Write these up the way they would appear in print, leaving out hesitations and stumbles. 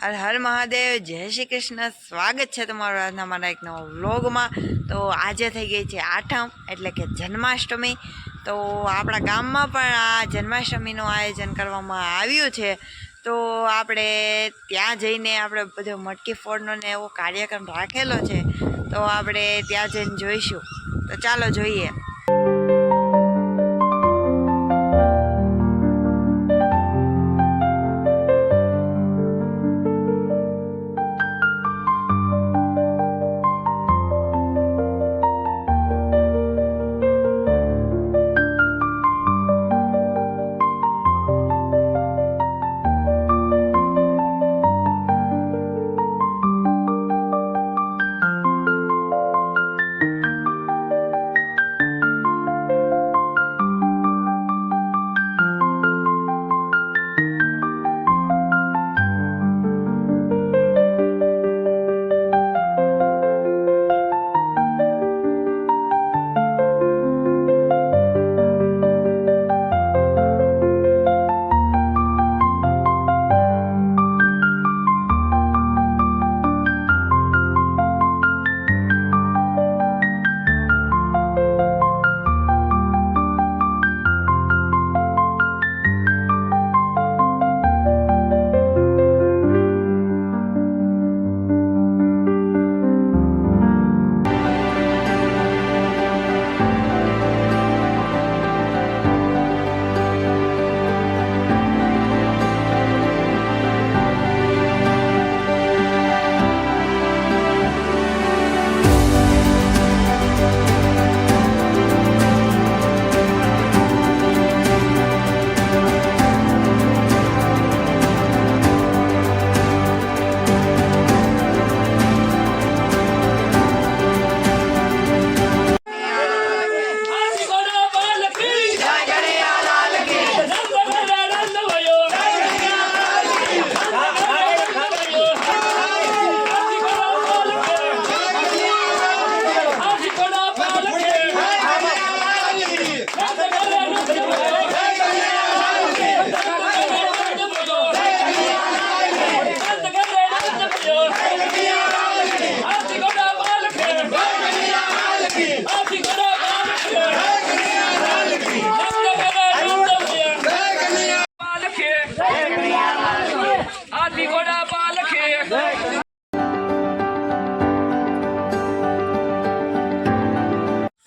હર હર મહાદેવ, જય શ્રી કૃષ્ણ। સ્વાગત છે તમારું આજના મારા એક નવા વ્લોગમાં। તો આજે થઈ ગઈ છે આઠમ એટલે કે જન્માષ્ટમી। તો આપણા ગામમાં પણ આ જન્માષ્ટમીનું આયોજન કરવામાં આવ્યું છે। તો આપણે ત્યાં જઈને આપણે બધો મટકી ફોડનો ને એવો કાર્યક્રમ રાખેલો છે। તો આપણે ત્યાં જઈને જોઈશું। તો ચાલો જોઈએ।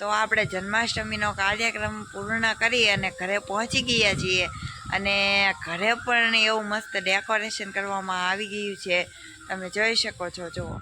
તો આપણે જન્માષ્ટમીનો કાર્યક્રમ પૂર્ણ કરી અને ઘરે પહોંચી ગયા છીએ। અને ઘરે પણ એવું મસ્ત ડેકોરેશન કરવામાં આવી ગયું છે, તમે જોઈ શકો છો। જુઓ,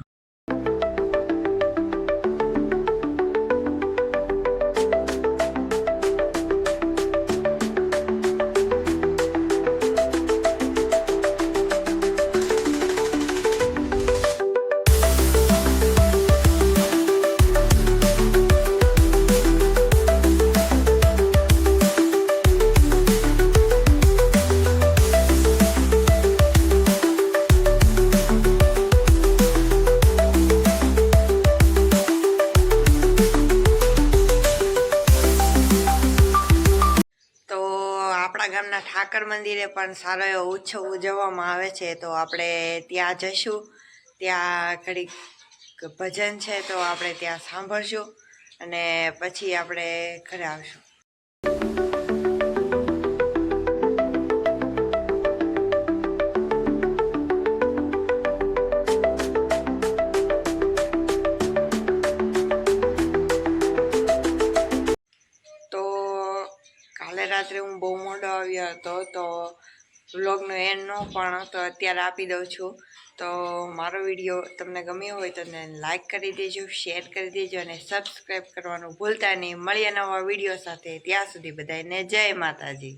આપણા ગામના ઠાકર મંદિરે પણ સારો એવો ઉત્સવ ઉજવવામાં આવે છે। તો આપણે ત્યાં જઈશું, ત્યાં ઘડીક ભજન છે તો આપણે ત્યાં સાંભળશું અને પછી આપણે ઘરે આવશું। કાલે રાત્રે હું બહુ મોડો આવ્યો હતો તો વ્લોગનો એન્ડ ન પણ તો અત્યારે આપી દઉં છું। તો મારો વિડીયો તમને ગમ્યો હોય તો લાઈક કરી દેજો, શેર કરી દેજો અને સબસ્ક્રાઈબ કરવાનું ભૂલતા નહીં। મળીએ નવા વિડીયો સાથે, ત્યાં સુધી બધાને જય માતાજી।